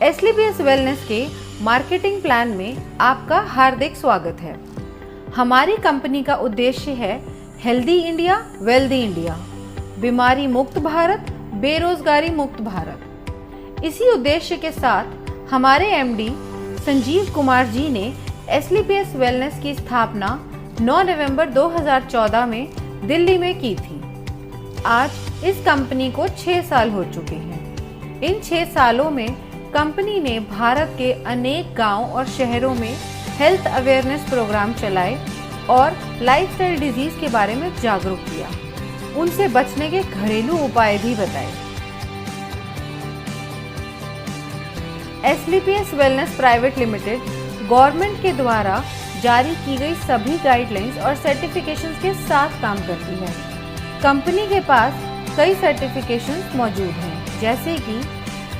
एसलीपीएस wellness के marketing plan में आपका हार्दिक स्वागत है। हमारी कंपनी का उद्देश्य है हेल्दी इंडिया, वेल्दी इंडिया, बीमारी मुक्त भारत, बेरोजगारी मुक्त भारत। इसी उद्देश्य के साथ हमारे एमडी संजीव कुमार जी ने एसलीपीएस वेलनेस की स्थापना 9 नवंबर 2014 में दिल्ली में की थी। आज इस कंपनी को 6 साल हो चुके हैं। इन 6 सालों में कंपनी ने भारत के अनेक गांव और शहरों में हेल्थ अवेयरनेस प्रोग्राम चलाए और लाइफस्टाइल डिजीज के बारे में जागरूक किया, उनसे बचने के घरेलू उपाय भी बताए। एसलीपीएस वेलनेस प्राइवेट लिमिटेड गवर्नमेंट के द्वारा जारी की गई सभी गाइडलाइंस और सर्टिफिकेशंस के साथ काम करती है। कंपनी के पास कई सर्टिफिकेशंस मौजूद हैं, जैसे कि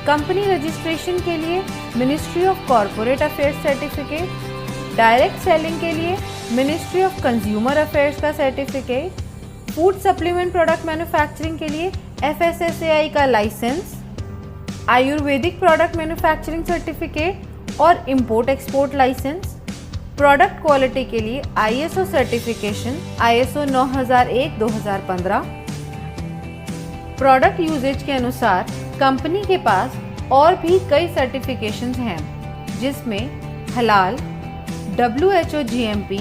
कंपनी रजिस्ट्रेशन के लिए ministry of corporate affairs certificate, direct selling के लिए मिनिस्ट्री ऑफ कंज्यूमर अफेयर्स का certificate, food supplement product manufacturing के लिए FSSAI का license, Ayurvedic product manufacturing certificate और import export license, product quality के लिए ISO certification ISO 9001-2015। Product usage के अनुसार कंपनी के पास और भी कई सर्टिफिकेशंस हैं, जिसमें हलाल, WHO GMP,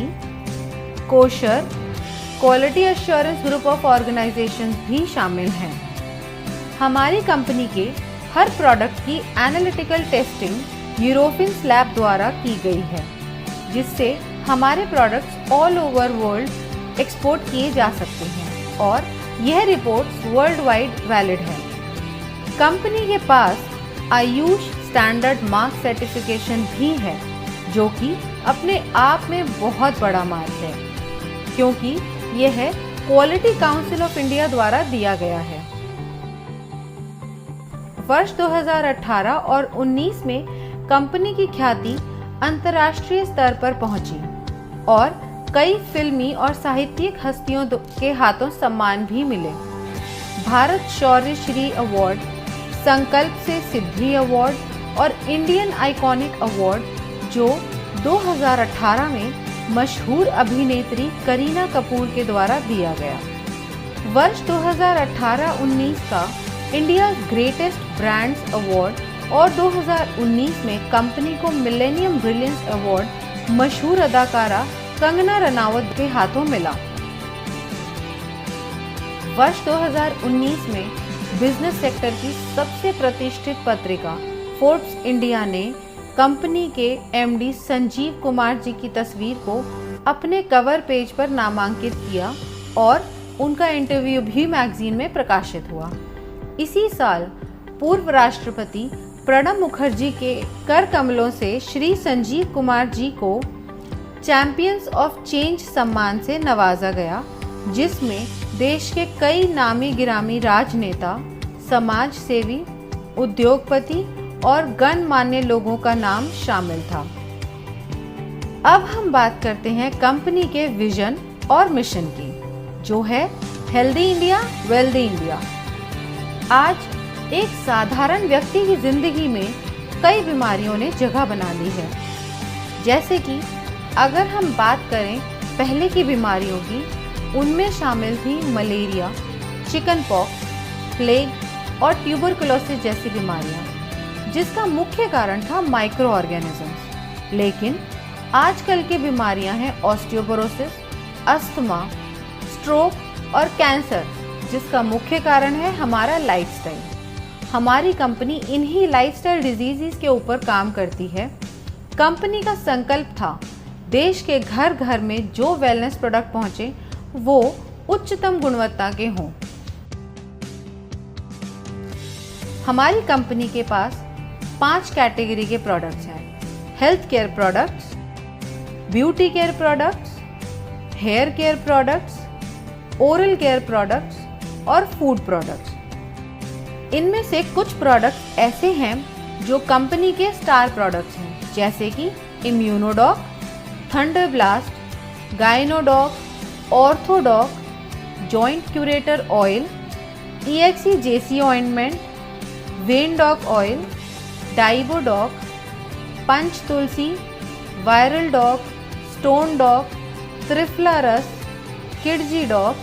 kosher, quality assurance group of organisations भी शामिल हैं। हमारी कंपनी के हर प्रोडक्ट की एनालिटिकल टेस्टिंग यूरोपियन लैब द्वारा की गई है, जिससे हमारे products all over world export किए जा सकते हैं और यह रिपोर्ट्स वर्ल्ड वाइड वैलिड है। कंपनी के पास आयुष स्टैंडर्ड मार्क सर्टिफिकेशन भी है, जो कि अपने आप में बहुत बड़ा मार्क है, क्योंकि यह क्वालिटी काउंसिल ऑफ इंडिया द्वारा दिया गया है। वर्ष 2018 और 19 में कंपनी की ख्याति अंतर्राष्ट्रीय स्तर पर पहुंची और कई फिल्मी और साहित्यिक हस्तियों के हाथों सम्मान भी मिले। भारत शौर्य श्री अवार्ड, संकल्प से सिद्धि अवार्ड और इंडियन आइकॉनिक अवार्ड, जो 2018 में मशहूर अभिनेत्री करीना कपूर के द्वारा दिया गया। वर्ष 2018-19 का इंडिया ग्रेटेस्ट ब्रांड्स अवार्ड और 2019 में कंपनी को मिलेनियम ब्रिलियंस अवार्ड मशहूर अदाकारा कंगना रनावत के हाथों मिला। वर्ष 2019 में बिजनेस सेक्टर की सबसे प्रतिष्ठित पत्रिका फोर्ब्स इंडिया ने कंपनी के एमडी संजीव कुमार जी की तस्वीर को अपने कवर पेज पर नामांकित किया और उनका इंटरव्यू भी मैगजीन में प्रकाशित हुआ। इसी साल पूर्व राष्ट्रपति प्रणब मुखर्जी के कर कमलों से श्री संजीव कुमार जी को चैंपियंस ऑफ चेंज सम्मान से नवाजा गया, जिसमें देश के कई नामी गिरामी राजनेता, समाज सेवी, उद्योगपति और गणमान्य लोगों का नाम शामिल था। अब हम बात करते हैं कंपनी के विजन और मिशन की, जो है हेल्दी इंडिया, वेल्दी इंडिया। आज एक साधारण व्यक्ति की जिंदगी में कई बीमारियों ने जगह बना ली है। जैसे कि अगर हम बात करें पहले की बीमारियों की, उनमें शामिल थी मलेरिया, चिकन पॉक्स, प्लेग और ट्यूबरकुलोसिस जैसी बीमारियां, जिसका मुख्य कारण था माइक्रो ऑर्गेनिजम्स। लेकिन आजकल की बीमारियां हैं ऑस्टियोपोरोसिस, अस्थमा, स्ट्रोक और कैंसर, जिसका मुख्य कारण है हमारा लाइफस्टाइल। हमारी कंपनी इन्हीं लाइफस्टाइल डिजीज़ के ऊपर काम करती है। कंपनी का संकल्प था देश के घर घर में जो वेलनेस प्रोडक्ट पहुंचे वो उच्चतम गुणवत्ता के हों। हमारी कंपनी के पास 5 कैटेगरी के प्रोडक्ट्स हैं: health care products, beauty care products, hair care products, oral care products और फूड प्रोडक्ट्स। इनमें से कुछ प्रोडक्ट्स ऐसे हैं जो कंपनी के स्टार प्रोडक्ट्स हैं, जैसे कि Immunodoc, Thunder Blast, Gynodoc, Orthodoc, Joint Curator oil, EXE JC ointment, Vein Doc oil, Diabodoc, Panch Tulsi, Viral Doc, Stone Doc, Triphala Ras, Kidzy dock,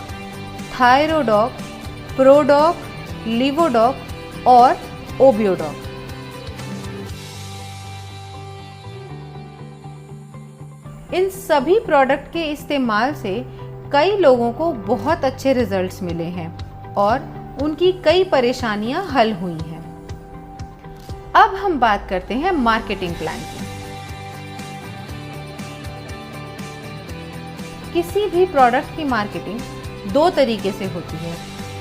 Thyrodoc, प्रोडॉक, लिवोडॉक और ओबियोडॉक। इन सभी प्रोडक्ट के इस्तेमाल से कई लोगों को बहुत अच्छे रिजल्ट्स मिले हैं और उनकी कई परेशानियां हल हुई हैं। अब हम बात करते हैं मार्केटिंग प्लान की। किसी भी प्रोडक्ट की मार्केटिंग दो तरीके से होती है,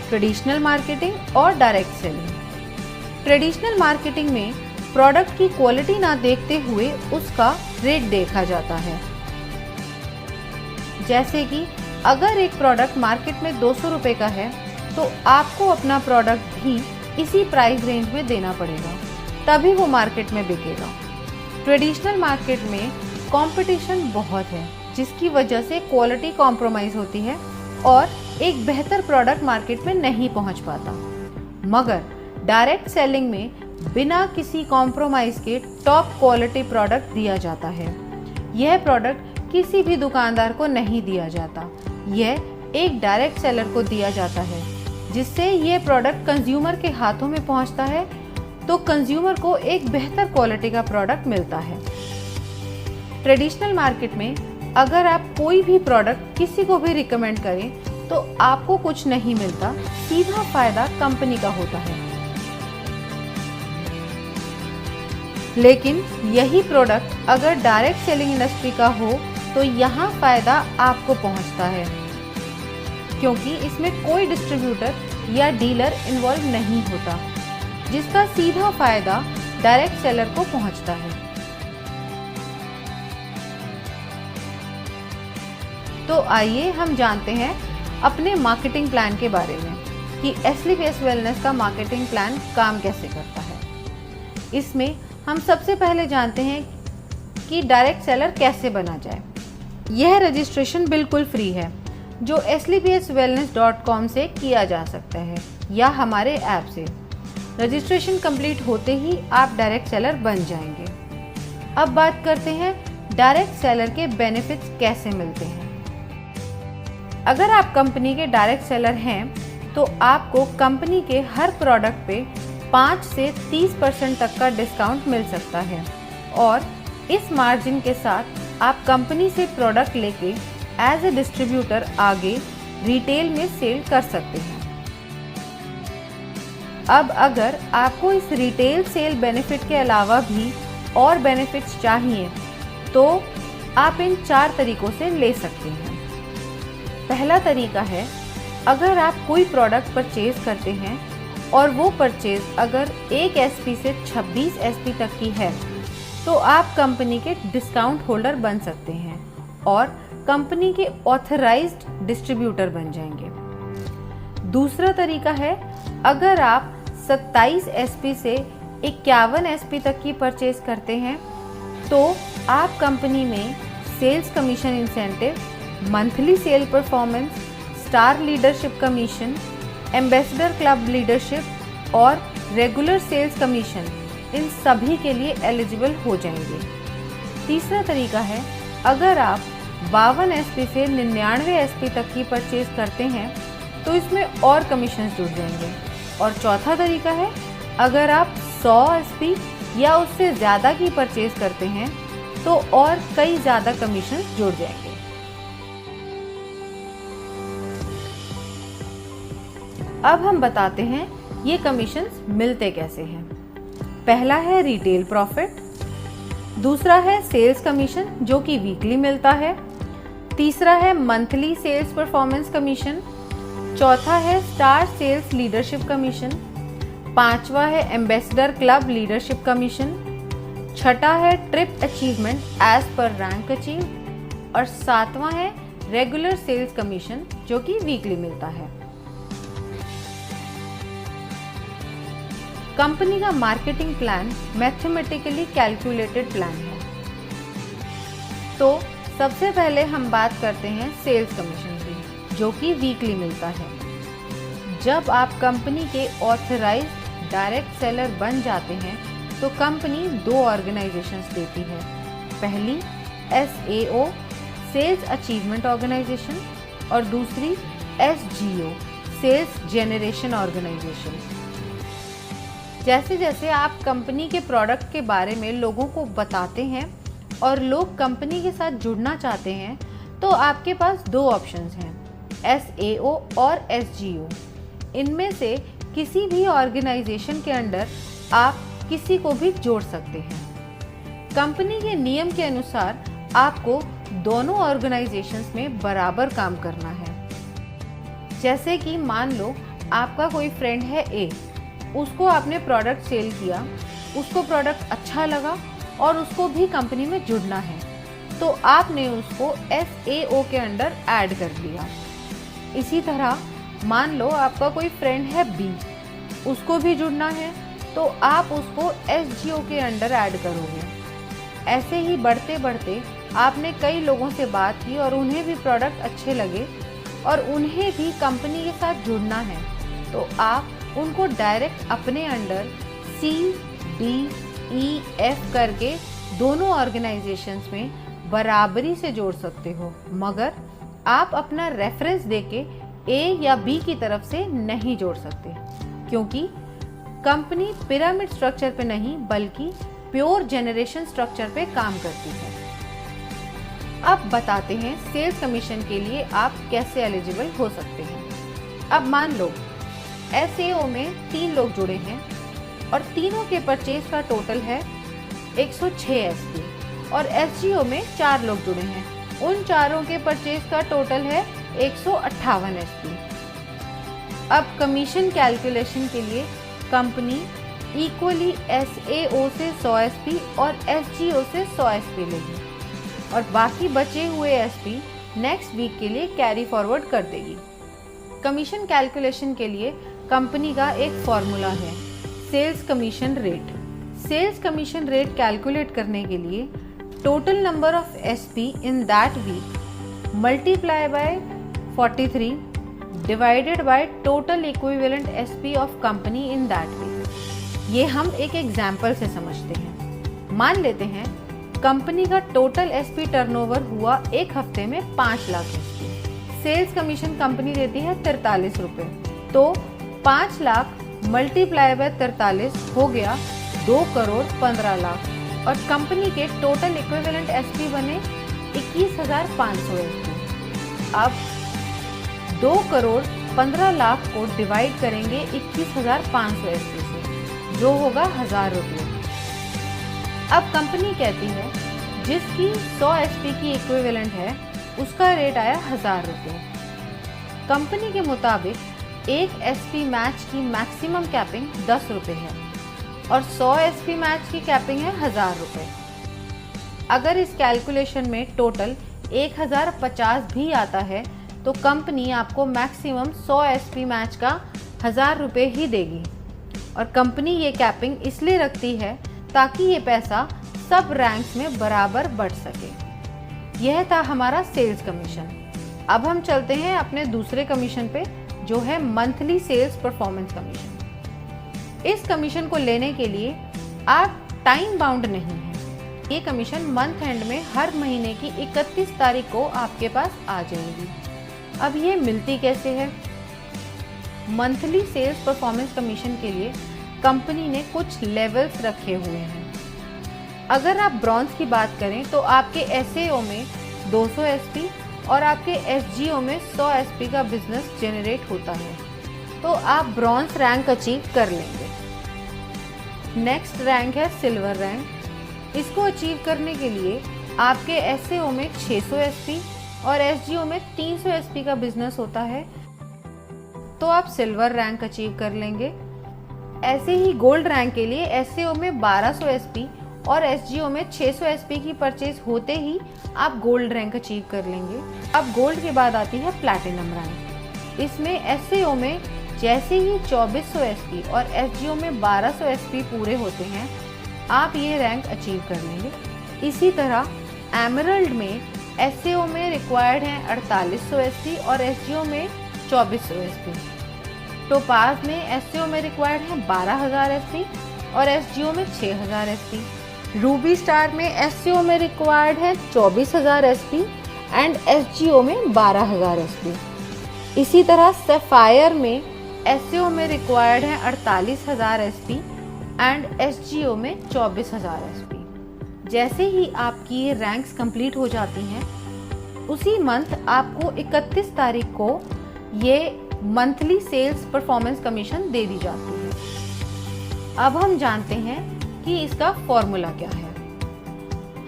ट्रेडिशनल मार्केटिंग और डायरेक्ट सेलिंग। ट्रेडिशनल मार्केटिंग में प्रोडक्ट की क्वालिटी ना देखते हुए उसका रेट देखा जाता है। जैसे कि अगर एक प्रोडक्ट मार्केट में 200 रुपये का है तो आपको अपना प्रोडक्ट भी इसी प्राइस रेंज में देना पड़ेगा, तभी वो मार्केट में बिकेगा। ट्रेडिशनल मार्केट में कंपटीशन बहुत है, जिसकी वजह से क्वालिटी कॉम्प्रोमाइज़ होती है और एक बेहतर प्रोडक्ट मार्केट में नहीं पहुंच पाता। मगर डायरेक्ट सेलिंग में बिना किसी कॉम्प्रोमाइज़ के टॉप क्वालिटी प्रोडक्ट दिया जाता है। यह प्रोडक्ट किसी भी दुकानदार को नहीं दिया जाता, यह एक डायरेक्ट सेलर को दिया जाता है, जिससे यह प्रोडक्ट कंज्यूमर के हाथों में पहुंचता है तो कंज्यूमर को एक बेहतर क्वालिटी का प्रोडक्ट मिलता है। ट्रेडिशनल मार्केट में अगर आप कोई भी प्रोडक्ट किसी को भी रिकमेंड करें तो आपको कुछ नहीं मिलता, सीधा फायदा कंपनी का होता है। लेकिन यही प्रोडक्ट अगर डायरेक्ट सेलिंग इंडस्ट्री का हो तो यहाँ फायदा आपको पहुँचता है, क्योंकि इसमें कोई डिस्ट्रीब्यूटर या डीलर इन्वॉल्व नहीं होता, जिसका सीधा फायदा डायरेक्ट सेलर को पहुँचता है। तो आइए हम जानते हैं अपने मार्केटिंग प्लान के बारे में कि SLPS वेलनेस का मार्केटिंग प्लान काम कैसे करता है। इसमें हम सबसे पहले जानते हैं कि डायरेक्ट सेलर कैसे बना जाए। यह रजिस्ट्रेशन बिल्कुल फ्री है, जो slpswellness.com से किया जा सकता है या हमारे ऐप से। रजिस्ट्रेशन कंप्लीट होते ही आप डायरेक्ट सेलर बन जाएंगे। अब बात करते हैं डायरेक्ट सेलर के बेनिफिट्स कैसे मिलते हैं। अगर आप कंपनी के डायरेक्ट सेलर हैं तो आपको कंपनी के हर प्रोडक्ट पे 5 से 30% तक का डिस्काउंट मिल सकता है और इस मार्जिन के साथ आप कंपनी से प्रोडक्ट लेके एज ए डिस्ट्रीब्यूटर आगे रिटेल में सेल कर सकते हैं। अब अगर आपको इस रिटेल सेल बेनिफिट के अलावा भी और बेनिफिट्स चाहिए तो आप इन 4 तरीकों से ले सकते हैं। पहला तरीका है, अगर आप कोई प्रोडक्ट परचेज करते हैं और वो परचेज अगर 1 SP से 26 SP तक की है तो आप कंपनी के डिस्काउंट होल्डर बन सकते हैं और कंपनी के ऑथराइज्ड डिस्ट्रीब्यूटर बन जाएंगे। दूसरा तरीका है, अगर आप 27 SP से 51 SP तक की परचेज करते हैं तो आप कंपनी में sales commission incentive, monthly sale performance, star leadership commission, ambassador club leadership और रेगुलर सेल्स कमीशन, इन सभी के लिए एलिजिबल हो जाएंगे। तीसरा तरीका है, अगर आप 52 SP से 99 SP तक की परचेज करते हैं तो इसमें और कमीशन जुड़ जाएंगे। और चौथा तरीका है, अगर आप 100 SP या उससे ज़्यादा की परचेज करते हैं तो और कई ज़्यादा कमीशन जुड़ जाएंगे। अब हम बताते हैं ये कमीशंस मिलते कैसे हैं। पहला है रिटेल प्रॉफिट, दूसरा है सेल्स कमीशन जो कि वीकली मिलता है, तीसरा है मंथली सेल्स परफॉर्मेंस कमीशन, चौथा है स्टार सेल्स लीडरशिप कमीशन, पांचवा है एम्बेसडर क्लब लीडरशिप कमीशन, छठा है trip achievement as per rank achieve और सातवां है रेगुलर सेल्स कमीशन जो कि वीकली मिलता है। कंपनी का marketing plan mathematically calculated plan है। तो सबसे पहले हम बात करते हैं सेल्स कमीशन की, जो कि वीकली मिलता है। जब आप कंपनी के ऑथराइज्ड डायरेक्ट सेलर बन जाते हैं तो कंपनी दो ऑर्गेनाइजेशंस देती है। पहली SAO सेल्स अचीवमेंट ऑर्गेनाइजेशन और दूसरी SGO सेल्स जेनरेशन ऑर्गेनाइजेशन। जैसे जैसे आप कंपनी के प्रोडक्ट के बारे में लोगों को बताते हैं और लोग कंपनी के साथ जुड़ना चाहते हैं तो आपके पास दो ऑप्शंस हैं, SAO और SGO। इनमें से किसी भी ऑर्गेनाइजेशन के अंडर आप किसी को भी जोड़ सकते हैं। कंपनी के नियम के अनुसार आपको दोनों ऑर्गेनाइजेशंस में बराबर काम करना है। जैसे कि मान लो आपका कोई फ्रेंड है A, उसको आपने प्रोडक्ट सेल किया, उसको प्रोडक्ट अच्छा लगा और उसको भी कंपनी में जुड़ना है, तो आपने उसको SAO के अंडर ऐड कर दिया। इसी तरह मान लो आपका कोई फ्रेंड है B, उसको भी जुड़ना है, तो आप उसको SGO के अंडर ऐड करोगे। ऐसे ही बढ़ते बढ़ते आपने कई लोगों से बात की और उन्हें भी प्रोडक्ट अच्छे लगे और उन्हें भी कंपनी के साथ जुड़ना है, तो आप उनको डायरेक्ट अपने under C, D, E, F करके दोनों ऑर्गेनाइजेशंस में बराबरी से जोड़ सकते हो, मगर आप अपना रेफरेंस देके A या B की तरफ से नहीं जोड़ सकते, क्योंकि कंपनी पिरामिड स्ट्रक्चर पे नहीं बल्कि प्योर जनरेशन स्ट्रक्चर पे काम करती है। अब बताते हैं सेल्स कमीशन के लिए आप कैसे एलिजिबल हो सकते हैं। अब मान लो SAO में 3 लोग जुड़े हैं और तीनों के परचेज का टोटल है 106 SP और SGO में 4 लोग जुड़े हैं, उन चारों के परचेज का टोटल है 158 SP। अब कमीशन कैलकुलेशन के लिए कंपनी इक्वली SAO से 100 SP और SGO से 100 SP लेगी और बाकी बचे हुए SP नेक्स्ट वीक के लिए कैरी फॉरवर्ड कर देगी। कमीशन कैलकुलेशन के लिए कंपनी का एक फॉर्मूला है, sales commission rate. Sales commission rate calculate करने के लिए total number of SP in that week multiply by 43 divided by total equivalent SP of company in that week. ये हम एक एग्जाम्पल से समझते हैं। मान लेते हैं कंपनी का टोटल SP टर्नओवर हुआ एक हफ्ते में 5 lakh SP। Sales commission company देती है 43 रुपये, तो 5 लाख मल्टीप्लाई बाय 43 हो गया 2 करोड़ 15 लाख और कंपनी के टोटल इक्विवेलेंट SP बने 21,500 SP। अब 2 करोड़ 15 लाख को डिवाइड करेंगे 21,500 SP से, जो होगा 1000 रुपये। अब कंपनी कहती है जिसकी 100 SP की इक्विवेलेंट है उसका रेट आया 1000 रुपये। कंपनी के मुताबिक एक SP मैच की मैक्सिमम कैपिंग 10 रुपये है और 100 SP मैच की कैपिंग है 1000 रुपये। अगर इस कैलकुलेशन में टोटल 1050 भी आता है तो कंपनी आपको मैक्सिमम 100 SP मैच का 1000 रुपये ही देगी और कंपनी ये कैपिंग इसलिए रखती है ताकि ये पैसा सब रैंक्स में बराबर बढ़ सके। यह था हमारा सेल्स कमीशन। अब हम चलते हैं अपने दूसरे कमीशन पे, जो है मंथली सेल्स परफॉर्मेंस कमीशन। इस कमीशन को लेने के लिए आप टाइम बाउंड नहीं हैं। ये कमीशन मंथ एंड में हर महीने की 31 तारीख को आपके पास आ जाएगी। अब ये मिलती कैसे है? मंथली सेल्स परफॉर्मेंस कमीशन के लिए कंपनी ने कुछ लेवल्स रखे हुए हैं। अगर आप ब्रॉन्ज की बात करें तो आपके SAO में 200 SP और आपके SGO में 100 SP का बिजनेस जनरेट होता है, तो आप ब्रॉन्ज रैंक अचीव कर लेंगे। नेक्स्ट रैंक है सिल्वर रैंक। इसको अचीव करने के लिए आपके SAO में 600 SP और SGO में 300 SP का बिजनेस होता है, तो आप सिल्वर रैंक अचीव कर लेंगे। ऐसे ही गोल्ड रैंक के लिए SAO में 1200 SP और SGO में 600 SP की परचेज होते ही आप गोल्ड रैंक अचीव कर लेंगे। अब गोल्ड के बाद आती है प्लैटिनम रैंक। इसमें SAO में जैसे ही 2400 SP और SGO में 1200 SP पूरे होते हैं, आप ये रैंक अचीव कर लेंगे। इसी तरह एमरल्ड में SAO में रिक्वायर्ड है 4800 SP और SGO में 2400 SP। टोपाज में SAO में रिक्वायर्ड है 12000 SP और SGO में 6000 SP। रूबी स्टार में SEO में रिक्वायर्ड है 24,000 SP एंड SGO में 12,000 SP। इसी तरह सैफायर में SEO में रिक्वायर्ड है 48,000 SP एंड SGO में 24,000 SP। जैसे ही आपकी ये रैंक्स कंप्लीट हो जाती हैं, उसी मंथ आपको 31 तारीख को ये मंथली सेल्स परफॉर्मेंस कमीशन दे दी जाती है। अब हम जानते हैं कि इसका फॉर्मूला क्या है।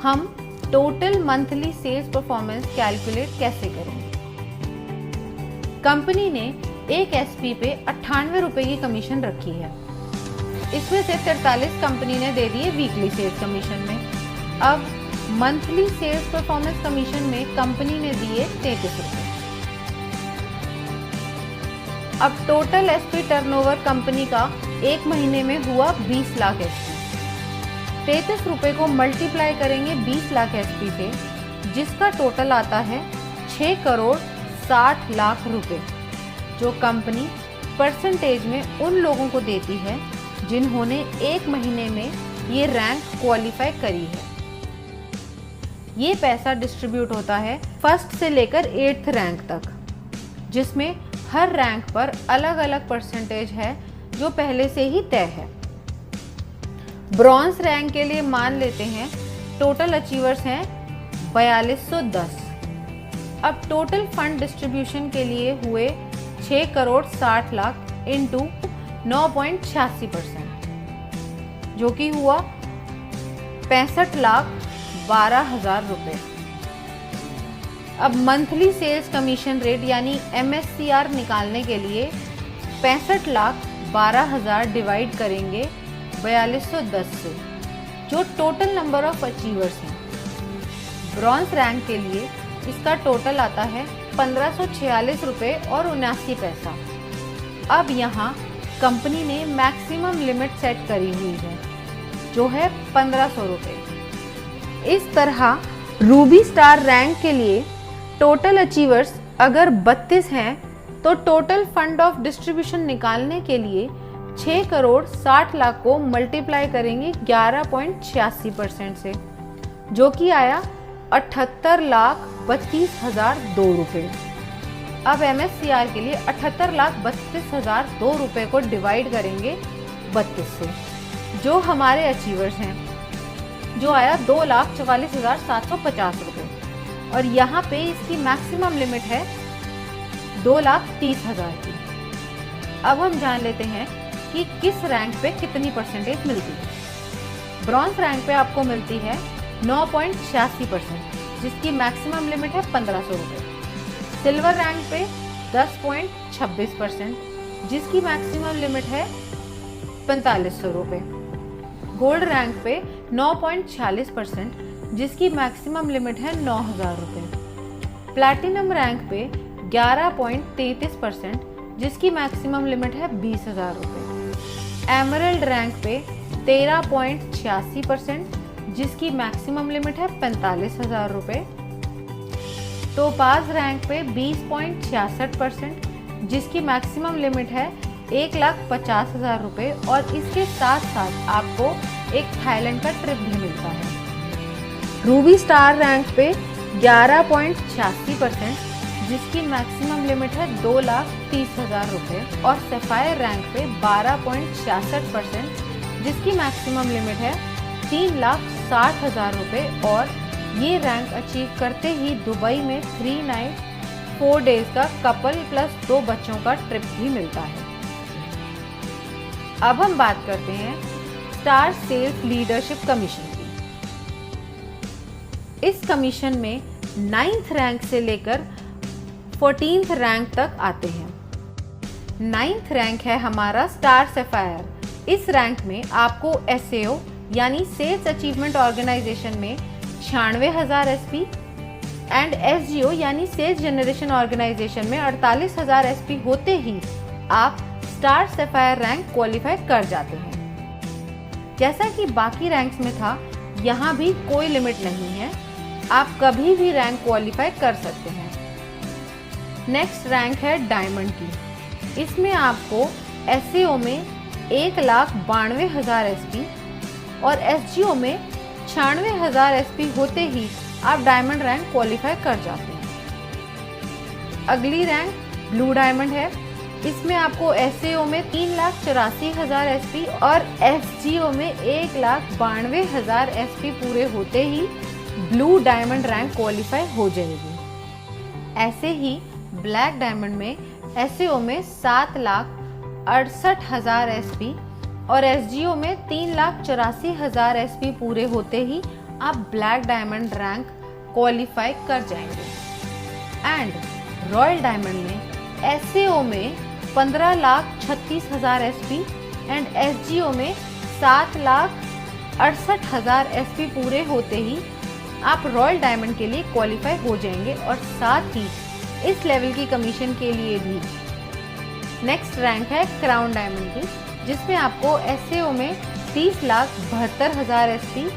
हम total monthly sales performance calculate कैसे करेंगे। कंपनी ने एक SP पे 98 रुपए की कमीशन रखी है। इसमें से 43 कंपनी ने दे दिए वीकली सेल्स कमीशन में। अब मंथली सेल्स परफॉर्मेंस कमीशन में कंपनी ने दिए 33 रुपए। अब टोटल SP टर्नओवर कंपनी का एक महीने में हुआ 20 लाख SP। 33 रुपए को मल्टीप्लाई करेंगे 20 लाख SP से, जिसका टोटल आता है 6 करोड़ 60 लाख रुपए, जो कंपनी परसेंटेज में उन लोगों को देती है जिन्होंने एक महीने में ये रैंक क्वालिफाई करी है। ये पैसा डिस्ट्रीब्यूट होता है फर्स्ट से लेकर 8th रैंक तक, जिसमें हर रैंक पर अलग अलग परसेंटेज है जो पहले से ही तय है। ब्रॉन्ज रैंक के लिए मान लेते हैं टोटल अचीवर्स हैं 4210। अब टोटल फंड डिस्ट्रीब्यूशन के लिए हुए 6 करोड़ 60 लाख इंटू 9.86%, जो कि हुआ 65,12,000 रुपए। अब मंथली सेल्स कमीशन रेट यानी MSCR निकालने के लिए 65,12,000 डिवाइड करेंगे 4210 से, जो टोटल नंबर ऑफ अचीवर्स हैं। ब्रॉन्ज रैंक के लिए इसका टोटल आता है 1546 रुपये और 79 पैसा। अब यहाँ कंपनी ने मैक्सिमम लिमिट सेट करी हुई है, जो है 1500 रुपये। इस तरह रूबी स्टार रैंक के लिए टोटल अचीवर्स अगर 32 हैं तो टोटल फंड ऑफ डिस्ट्रीब्यूशन निकालने के लिए 6 करोड़ 60 लाख को मल्टीप्लाई करेंगे 11.86% से, जो कि आया 78,32,002 रुपये। अब MSCR के लिए 78,32,002 रुपये को डिवाइड करेंगे 32 से, जो हमारे अचीवर्स हैं, जो आया 2,44,750 रुपये। और यहाँ पे इसकी मैक्सिमम लिमिट है 2,30,000 की। अब हम जान लेते हैं कि किस रैंक पे कितनी परसेंटेज मिलती है। ब्रॉन्ज रैंक पे आपको मिलती है 9.86%, जिसकी मैक्सिमम लिमिट है 1500 रुपये। सिल्वर रैंक पे 10.26%, जिसकी मैक्सिमम लिमिट है 4500 रुपये। गोल्ड रैंक पे 9.46%, जिसकी मैक्सिमम लिमिट है 9,000 रुपये। प्लैटिनम रैंक पे 11.33%, जिसकी मैक्सिमम लिमिट है 20,000 रुपये। एमरल्ड रैंक पे 13.86%, जिसकी मैक्सिमम लिमिट है 45,000 रुपये। टोपाज रैंक पे 20.66%, जिसकी मैक्सिमम लिमिट है 1,50,000 रुपये। और इसके साथ साथ आपको एक थाईलैंड का ट्रिप भी मिलता है। रूबी स्टार रैंक पे 11.86%, जिसकी मैक्सिमम लिमिट है 2,30,000 रुपये। और सैफायर रैंक पे 12.66%, जिसकी मैक्सिमम लिमिट है 3,60,000 रुपये। और ये रैंक अचीव करते ही दुबई में 3 नाइट 4 डेज का कपल प्लस 2 बच्चों का ट्रिप भी मिलता है। अब हम बात करते हैं स्टार सेल्स लीडरशिप कमीशन की। इस कमीशन में 9th रैंक से लेकर 14th रैंक तक आते हैं। 9th रैंक है हमारा स्टार सैफायर। इस रैंक में आपको SAO यानी सेल्स अचीवमेंट ऑर्गेनाइजेशन में 96,000 SP एंड SGO यानी सेल्स जनरेशन ऑर्गेनाइजेशन में 48,000 SP होते ही आप स्टार सैफायर रैंक क्वालिफाई कर जाते हैं। जैसा कि बाकी रैंक्स में था, यहाँ भी कोई लिमिट नहीं है, आप कभी भी रैंक क्वालिफाई कर सकते हैं। नेक्स्ट रैंक है डायमंड की। इसमें आपको SAO में 1,92,000 SP और SGO में 96,000 SP होते ही आप डायमंड रैंक क्वालिफाई कर जाते हैं। अगली रैंक ब्लू डायमंड है। इसमें आपको SAO में 3,84,000 SP और SGO में 1,92,000 SP पूरे होते ही ब्लू डायमंड रैंक क्वालिफाई हो जाएगी। ऐसे ही ब्लैक डायमंड में SAO में 7,68,000 SP और SGO में 3,84,000 SP पूरे होते ही आप ब्लैक डायमंड रैंक क्वालिफाई कर जाएंगे। एंड रॉयल डायमंड में SAO में 15,36,000 SP एंड SGO में 7,68,000 SP पूरे होते ही आप रॉयल डायमंड के लिए क्वालिफाई हो जाएंगे और साथ ही इस लेवल की कमीशन के लिए भी। नेक्स्ट रैंक है क्राउन डायमंड की, जिसमें आपको SAO में 30,72,000 SP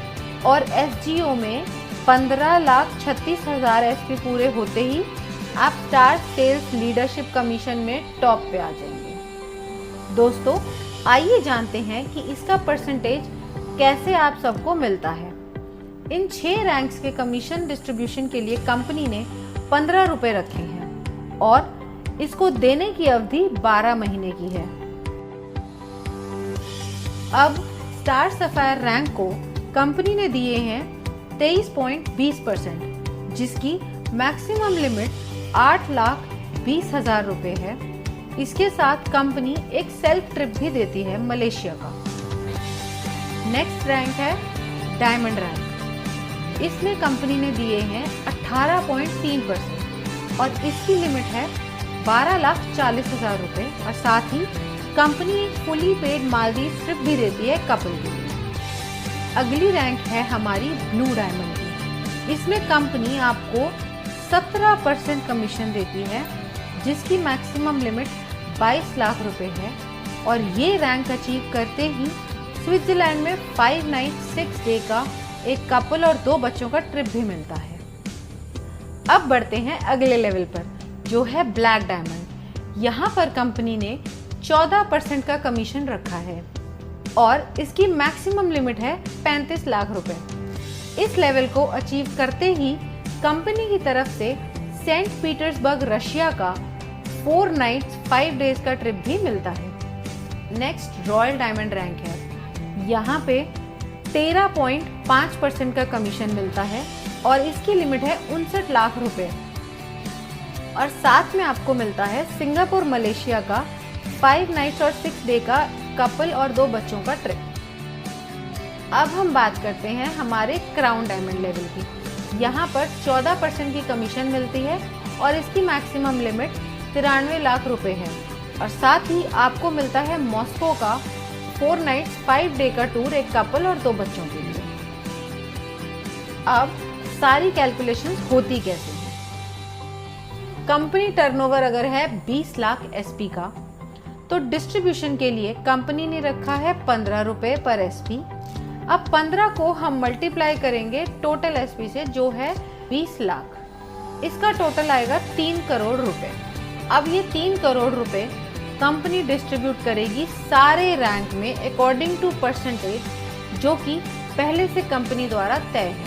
और SGO में 15,36,000 SP पूरे होते ही आप स्टार सेल्स लीडरशिप कमीशन में टॉप पे आ जाएंगे। दोस्तों, आइए जानते हैं कि इसका परसेंटेज कैसे आप सबको मिलता है। इन 6 रैंक्स के कमीशन डिस्ट्रीब्यूशन के लिए कंपनी ने 15 रुपए रखे हैं और इसको देने की अवधि 12 महीने की है। अब स्टार सफायर रैंक को कंपनी ने दिए हैं 23.20%, जिसकी मैक्सिमम लिमिट 8,20,000 रुपए है। इसके साथ कंपनी एक सेल्फ ट्रिप भी देती है मलेशिया का। नेक्स्ट रैंक है डायमंड रैंक। इसमें कंपनी ने दिए हैं 18.3% और इसकी लिमिट है 12,40,000 रुपए और साथ ही कंपनी एक फुली पेड मालदीव ट्रिप भी देती है कपल के लिए। अगली रैंक है हमारी ब्लू डायमंड की। इसमें कंपनी आपको 17% कमीशन देती है, जिसकी मैक्सिमम लिमिट 22 लाख रुपए है और ये रैंक अचीव करते ही स्विट्जरलैंड में 5 नाइट 6 डे का एक कपल और 2 बच्चों का ट्रिप भी मिलता है। अब बढ़ते हैं अगले लेवल पर, जो है ब्लैक डायमंड। यहाँ पर कंपनी ने 14% का कमीशन रखा है और इसकी मैक्सिमम लिमिट है 35 लाख रुपए। इस लेवल को अचीव करते ही कंपनी की तरफ से सेंट पीटर्सबर्ग रशिया का 4 नाइट्स 5 डेज का ट्रिप भी मिलता है। नेक्स्ट रॉयल डायमंड रैंक है। यहाँ पे 13.5% का कमीशन मिलता है और इसकी लिमिट है 59 लाख रुपए और साथ में आपको मिलता है सिंगापुर मलेशिया का 5 नाइट्स और 6 डे का कपल और 2 बच्चों का ट्रिप। अब हम बात करते हैं हमारे क्राउन डायमंड लेवल की। यहाँ पर 14% की कमीशन मिलती है और इसकी मैक्सिमम लिमिट 93 लाख रुपए है और साथ ही आपको मिलता है मॉस्को का 4 नाइट्स 5 डे का टूर एक कपल और 2 बच्चों के लिए। अब सारी कैलकुलेशंस होती कैसे हैं। कंपनी टर्नओवर अगर है 20 लाख SP का, तो डिस्ट्रीब्यूशन के लिए कंपनी ने रखा है 15 रुपए पर SP। अब 15 को हम मल्टीप्लाई करेंगे टोटल SP से, जो है 20 लाख। इसका टोटल आएगा 3 करोड़ रुपए। अब ये 3 करोड़ रुपए कंपनी डिस्ट्रीब्यूट करेगी सारे रैंक में अकॉर्डिंग टू परसेंटेज, जो कि पहले से कंपनी द्वारा तय है।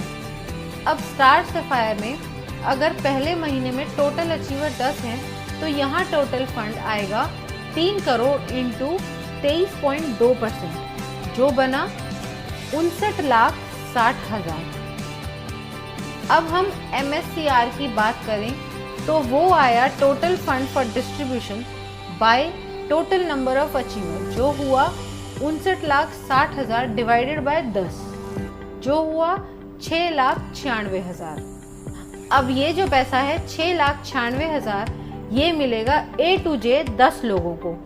अब स्टार सफायर में अगर पहले महीने में टोटल अचीवर 10 हैं, तो यहाँ टोटल फंड आएगा 3 करोड़ इंटू 23.2%, जो बना 59,60,000। अब हम MSCR की बात करें तो वो आया total fund for distribution by total number of achiever, जो हुआ 59,60,000 डिवाइडेड बाय 10, जो हुआ 6,96,000। अब ये जो पैसा है 6,96,000 ये मिलेगा A to J 10 लोगों को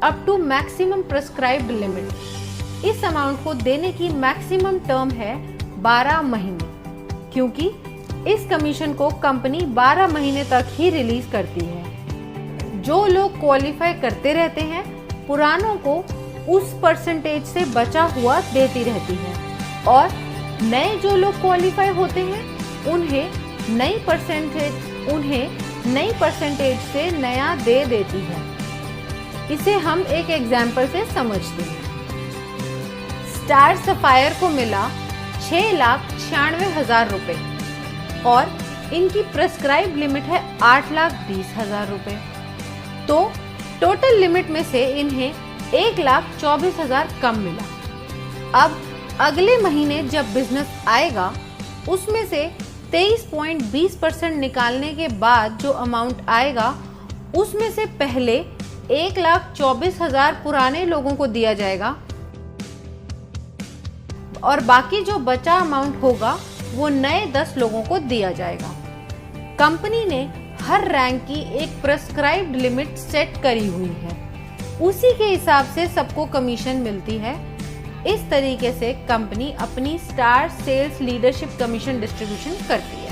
up to maximum prescribed limit. इस अमाउंट को देने की मैक्सिमम टर्म है 12 महीने, क्योंकि इस कमीशन को कंपनी 12 महीने तक ही रिलीज करती है। जो लोग क्वालिफाई करते रहते हैं, पुरानों को उस परसेंटेज से बचा हुआ देती रहती है और नए जो लोग क्वालिफाई होते हैं उन्हें नई परसेंटेज से नया दे देती है। इसे हम एक एग्जाम्पल से समझते हैं। स्टार सफायर को मिला 6,96,000 रुपए और इनकी प्रेस्क्राइब लिमिट है 8,20,000 रुपए। तो टोटल लिमिट में से इन्हें 1,24,000 कम मिला। अब अगले महीने जब बिजनेस आएगा उसमें से 23.20% निकालने के बाद जो अमाउंट आएगा उसमें से पहले 1,24,000 पुराने लोगों को दिया जाएगा और बाकी जो बचा अमाउंट होगा वो नए 10 लोगों को दिया जाएगा। कंपनी ने हर रैंक की एक प्रेस्क्राइब्ड लिमिट सेट करी हुई है, उसी के हिसाब से सबको कमीशन मिलती है। इस तरीके से कंपनी अपनी star sales leadership commission distribution करती है।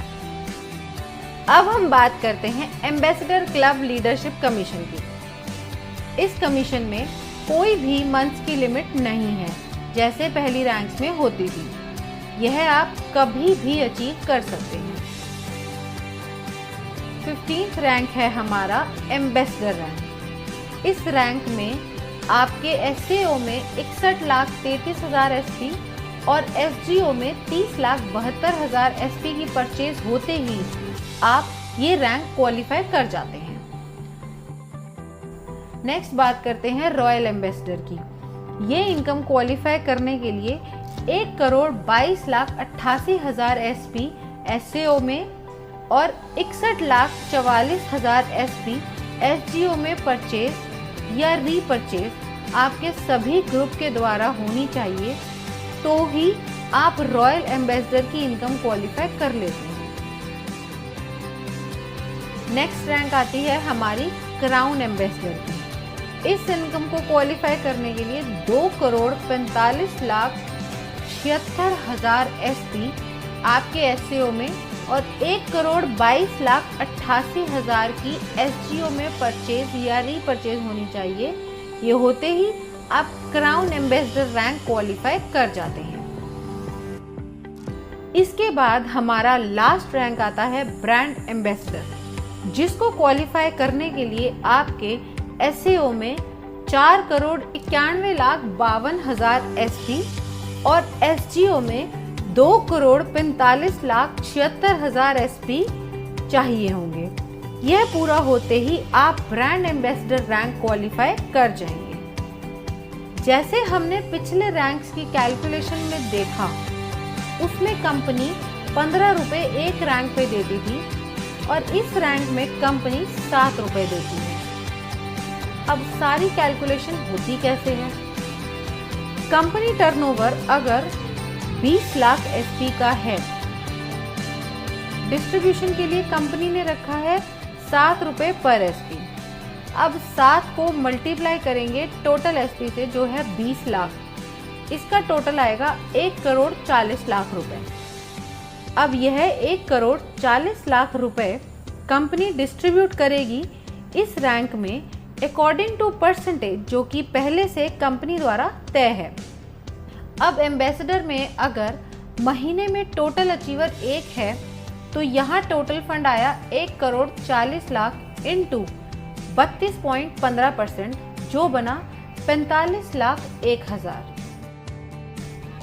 अब हम बात करते हैं एम्बेसडर क्लब लीडरशिप कमीशन की। इस कमीशन में कोई भी मंथ की लिमिट नहीं है जैसे पहली रैंक्स में होती थी। यह आप कभी भी अचीव कर सकते हैं। 15th रैंक है हमारा एम्बेसडर रैंक। इस रैंक में आपके एसएओ में 61,33,000 एसपी और एसजीओ में 30,72,000 एसपी की परचेज होते ही आप ये रैंक क्वालिफाई कर जाते हैं। नेक्स्ट बात करते हैं रॉयल एम्बेसडर की। ये इनकम क्वालिफाई करने के लिए 1,22,88,000 एसपी एसएओ में और 61,44,000 एसपी एसजीओ में परचेज या रीपरचेज आपके सभी ग्रुप के द्वारा होनी चाहिए, तो ही आप रॉयल एम्बेसडर की इनकम क्वालिफाई कर लेते हैं। नेक्स्ट रैंक आती है हमारी क्राउन एम्बेसडर की। इस इनकम को क्वालिफाई करने के लिए 2,45,76,000 एसपी आपके एसएओ में और 1,22,88,000 की एसजीओ में परचेज या रीपरचेज होनी चाहिए। ये होते ही आप क्राउन एम्बेसडर रैंक क्वालिफाई कर जाते हैं। इसके बाद हमारा लास्ट रैंक आता है ब्रांड एम्बेसडर, जिसको क्वालिफाई करने के लिए आपके एसएओ में 4,91,52,000 एसपी और एसजीओ में 2,45,76,000 एसपी चाहिए होंगे। यह पूरा होते ही आप ब्रांड एम्बेसडर रैंक क्वालिफाई कर जाएंगे। जैसे हमने पिछले रैंक्स की कैलकुलेशन में देखा, उसमें कंपनी 15 रुपए एक रैंक पे देती थी और इस रैंक में कंपनी 7 रुपए देती है। अब सारी कैलकुलेशन होती कैसे है? कंपनी टर्नओवर अगर 20 लाख एसपी का है, डिस्ट्रीब्यूशन के लिए कंपनी ने रखा है 7 रुपए पर एसपी। अब 7 को मल्टीप्लाई करेंगे टोटल एसपी से जो है 20 लाख, इसका टोटल आएगा 1,40,00,000 रुपए। अब यह 1,40,00,000 रुपए कंपनी डिस्ट्रीब्यूट करेगी इस रैंक में अकॉर्डिंग टू परसेंटेज, जो कि पहले से कंपनी द्वारा तय है। अब एम्बेसडर में अगर महीने में टोटल अचीवर 1 है तो यहाँ टोटल फंड आया 1,40,00,000 इंटू 32.15%, जो बना 45,01,000।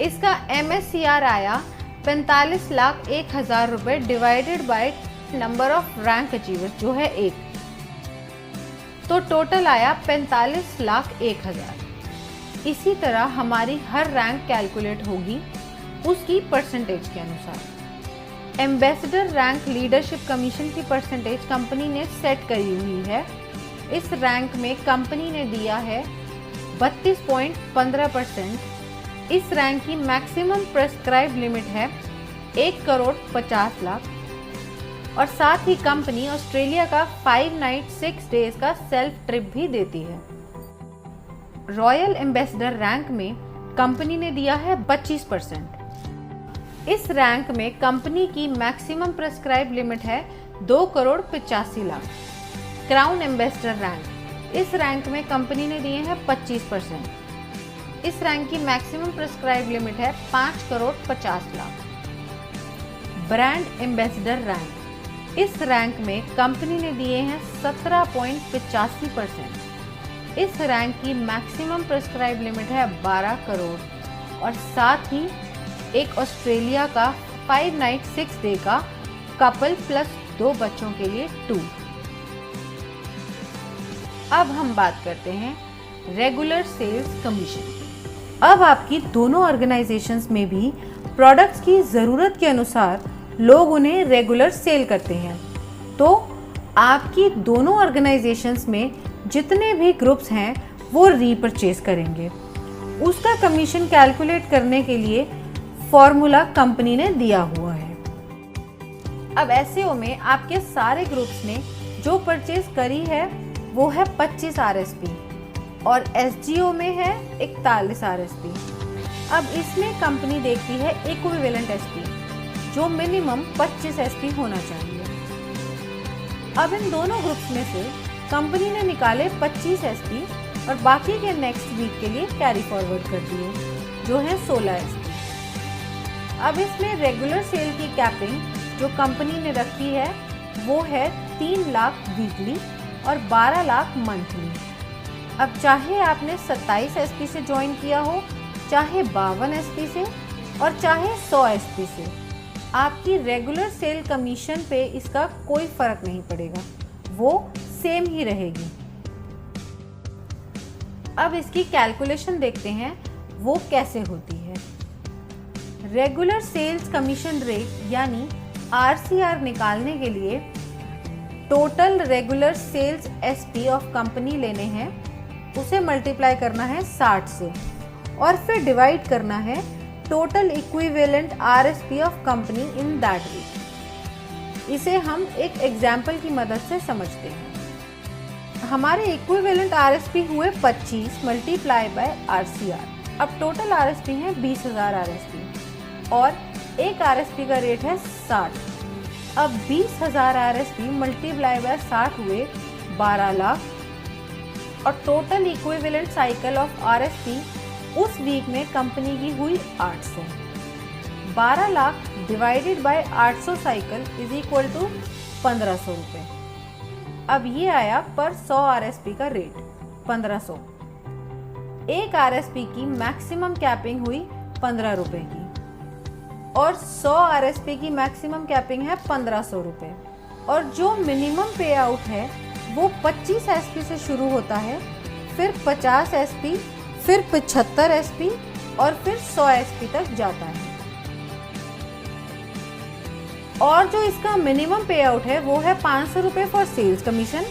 इसका MSCR आया 45,01,000 रुपए divided by number of rank achievers जो है 1, तो टोटल आया 45,01,000। इसी तरह हमारी हर रैंक कैलकुलेट होगी उसकी परसेंटेज के अनुसार। एम्बेसडर रैंक लीडरशिप कमीशन की परसेंटेज कंपनी ने सेट करी हुई है। इस रैंक में कंपनी ने दिया है 32.15%। इस रैंक की मैक्सिमम प्रेस्क्राइब लिमिट है 1,50,00,000 और साथ ही कंपनी ऑस्ट्रेलिया का 5 नाइट 6 डेज का सेल्फ ट्रिप भी देती है। रॉयल एम्बेसडर रैंक में कंपनी ने दिया है 25%। इस रैंक में कंपनी की मैक्सिमम प्रेस्क्राइब लिमिट है 2,85,00,000। क्राउन एम्बेसडर रैंक, इस रैंक में कंपनी ने दिए हैं 25%। इस रैंक की मैक्सिमम प्रेस्क्राइब लिमिट है 5,50,00,000। ब्रांड एम्बेसडर रैंक, इस रैंक में कंपनी ने दिए हैं 17.85%। इस रैंक की मैक्सिमम प्रेस्क्राइब लिमिट है 12 करोड़ और साथ ही एक ऑस्ट्रेलिया का 5 नाइट 6 डे का कपल प्लस 2 बच्चों के लिए टूर। अब हम बात करते हैं रेगुलर सेल्स कमीशन। अब आपकी दोनों ऑर्गेनाइजेशंस में भी प्रोडक्ट्स की ज़रूरत के अनुसार लोग उन्हें रेगुलर सेल करते हैं, तो आपकी दोनों ऑर्गेनाइजेशंस में जितने भी ग्रुप्स हैं वो रीपरचेज करेंगे। उसका कमीशन कैलकुलेट करने के लिए फॉर्मूला कंपनी ने दिया हुआ है। अब एसईओ में आपके सारे ग्रुप्स ने जो परचेज करी है वो है 25 RSP और एसजीओ में है 41 RSP। अब इसमें कंपनी देखती है इक्विवेलेंट एसपी जो मिनिमम 25 एसपी होना चाहिए। अब इन दोनों ग्रुप्स में से कंपनी ने निकाले 25 एसपी और बाकी के नेक्स्ट वीक के लिए कैरी फॉरवर्ड कर दिए जो है 16 एसपी। अब इसमें रेगुलर सेल की कैपिंग जो कंपनी ने रखी है वो है 3 लाख वीकली और 12 लाख मंथली। अब चाहे आपने 27 एसपी से ज्वाइन किया हो, चाहे 52 एसपी से और चाहे 100 एसपी से, आपकी रेगुलर सेल कमीशन पे इसका कोई फर्क नहीं पड़ेगा, वो सेम ही रहेगी। अब इसकी कैलकुलेशन देखते हैं वो कैसे होती है। रेगुलर सेल्स कमीशन रेट यानी RCR निकालने के लिए total regular sales SP of company लेने हैं, उसे मल्टीप्लाई करना है 60 से और फिर डिवाइड करना है total equivalent RSP of company in that week. इसे हम एक एग्जाम्पल की मदद से समझते हैं। हमारे इक्विवेलेंट RSP हुए 25 मल्टीप्लाई बाय RCR। अब टोटल RSP है 20,000 RSP और एक RSP का रेट है 60। अब 20,000 RSP मल्टीप्लाई बाय 60 हुए 12 लाख और total equivalent cycle of RSP उस वीक में कंपनी की हुई 800। 12 lakh divided by 800 cycle is equal to 1500 रुपये। अब ये आया पर 100 RSP का रेट 1500। एक RSP की मैक्सिमम कैपिंग हुई 15 रुपये की और 100 RSP की मैक्सिमम कैपिंग है 1500 रुपये और जो मिनिमम पे आउट है वो 25 एसपी से शुरू होता है, फिर 50 एसपी, फिर 75 एसपी और फिर 100 एसपी तक जाता है। और जो इसका मिनिमम पे आउट है वो है 500 रुपये फॉर सेल्स कमीशन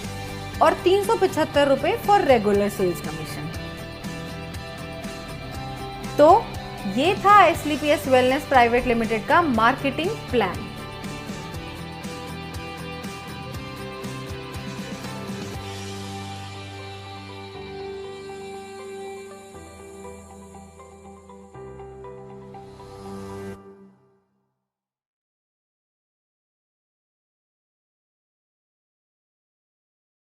और 375 रुपये फॉर रेगुलर सेल्स कमीशन। तो ये था SLPS वेलनेस प्राइवेट लिमिटेड का मार्केटिंग प्लान।